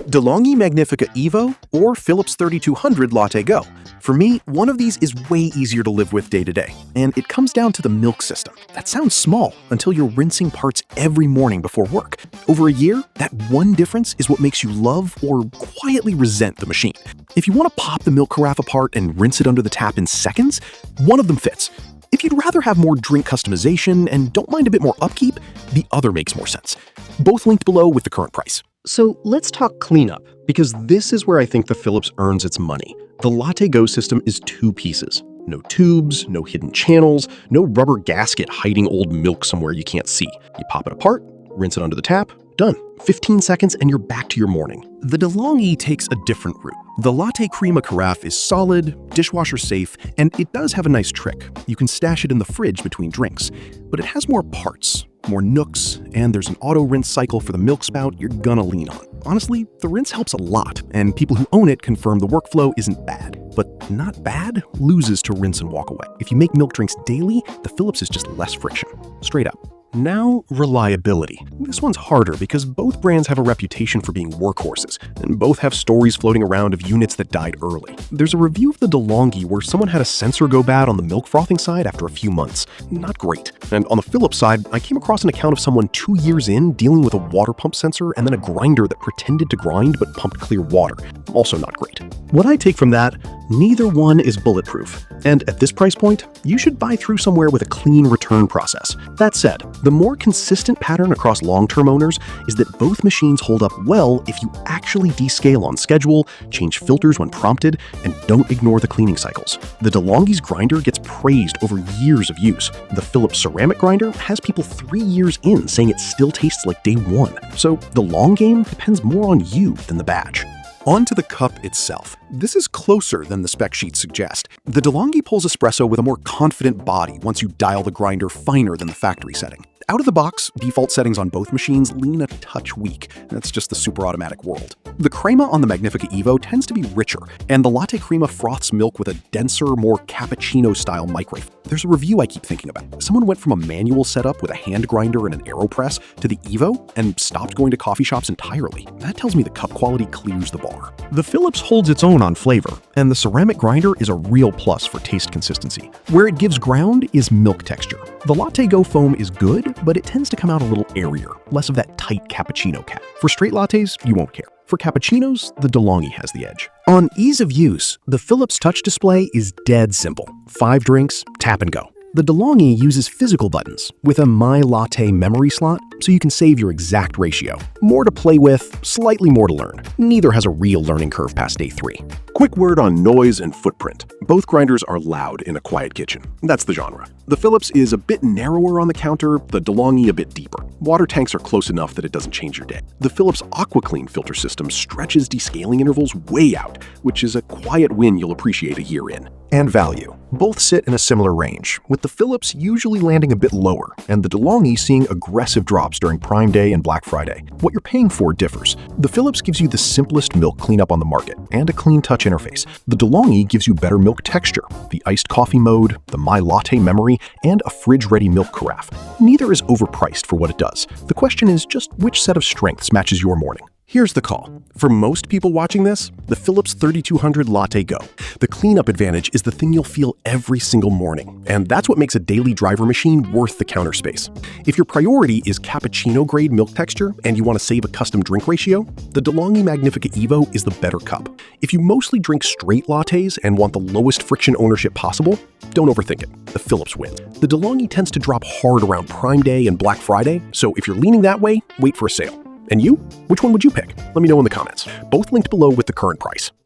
DeLonghi Magnifica Evo or Philips 3200 LatteGo. For me, one of these is way easier to live with day to day, and it comes down to the milk system. That sounds small until you're rinsing parts every morning before work. Over a year, that one difference is what makes you love or quietly resent the machine. If you want to pop the milk carafe apart and rinse it under the tap in seconds, one of them fits. If you'd rather have more drink customization and don't mind a bit more upkeep, the other makes more sense. Both linked below with the current price. So let's talk cleanup, because this is where I think the Philips earns its money. The LatteGo system is 2 pieces. No tubes, no hidden channels, no rubber gasket hiding old milk somewhere you can't see. You pop it apart, rinse it under the tap, done. 15 seconds and you're back to your morning. The DeLonghi takes a different route. The Latte Crema carafe is solid, dishwasher safe, and it does have a nice trick. You can stash it in the fridge between drinks. But it has more parts, more nooks, and there's an auto rinse cycle for the milk spout you're gonna lean on. Honestly, the rinse helps a lot, and people who own it confirm the workflow isn't bad. But not bad loses to rinse and walk away. If you make milk drinks daily, the Philips is just less friction. Straight up. Now, reliability. This one's harder because both brands have a reputation for being workhorses, and both have stories floating around of units that died early. There's a review of the DeLonghi where someone had a sensor go bad on the milk frothing side after a few months. Not great. And on the Philips side, I came across an account of someone 2 years in dealing with a water pump sensor and then a grinder that pretended to grind but pumped clear water. Also not great. What I take from that, neither one is bulletproof. And at this price point, you should buy through somewhere with a clean return process. That said, the more consistent pattern across long-term owners is that both machines hold up well if you actually descale on schedule, change filters when prompted, and don't ignore the cleaning cycles. The DeLonghi's grinder gets praised over years of use. The Philips ceramic grinder has people 3 years in saying it still tastes like day one. So the long game depends more on you than the badge. On to the cup itself. This is closer than the spec sheets suggest. The DeLonghi pulls espresso with a more confident body once you dial the grinder finer than the factory setting. Out of the box, default settings on both machines lean a touch weak. That's just the super automatic world. The crema on the Magnifica Evo tends to be richer, and the Latte Crema froths milk with a denser, more cappuccino-style microwave. There's a review I keep thinking about. Someone went from a manual setup with a hand grinder and an AeroPress to the Evo and stopped going to coffee shops entirely. That tells me the cup quality clears the bar. The Philips holds its own on flavor, and the ceramic grinder is a real plus for taste consistency. Where it gives ground is milk texture. The LatteGo foam is good, but it tends to come out a little airier, less of that tight cappuccino cap. For straight lattes, you won't care. For cappuccinos, the DeLonghi has the edge. On ease of use, the Philips touch display is dead simple. 5 drinks, tap and go. The DeLonghi uses physical buttons with a My Latte memory slot, so you can save your exact ratio. More to play with, slightly more to learn. Neither has a real learning curve past day 3. Quick word on noise and footprint. Both grinders are loud in a quiet kitchen. That's the genre. The Philips is a bit narrower on the counter, the DeLonghi a bit deeper. Water tanks are close enough that it doesn't change your day. The Philips AquaClean filter system stretches descaling intervals way out, which is a quiet win you'll appreciate a year in. And value. Both sit in a similar range, with the Philips usually landing a bit lower, and the DeLonghi seeing aggressive drops during Prime Day and Black Friday. What you're paying for differs. The Philips gives you the simplest milk cleanup on the market, and a clean touch interface. The DeLonghi gives you better milk texture, the iced coffee mode, the My Latte memory, and a fridge-ready milk carafe. Neither is overpriced for what it does. The question is just which set of strengths matches your morning. Here's the call. For most people watching this, the Philips 3200 LatteGo. The cleanup advantage is the thing you'll feel every single morning, and that's what makes a daily driver machine worth the counter space. If your priority is cappuccino-grade milk texture and you want to save a custom drink ratio, the DeLonghi Magnifica Evo is the better cup. If you mostly drink straight lattes and want the lowest friction ownership possible, don't overthink it. The Philips wins. The DeLonghi tends to drop hard around Prime Day and Black Friday, so if you're leaning that way, wait for a sale. And you? Which one would you pick? Let me know in the comments. Both linked below with the current price.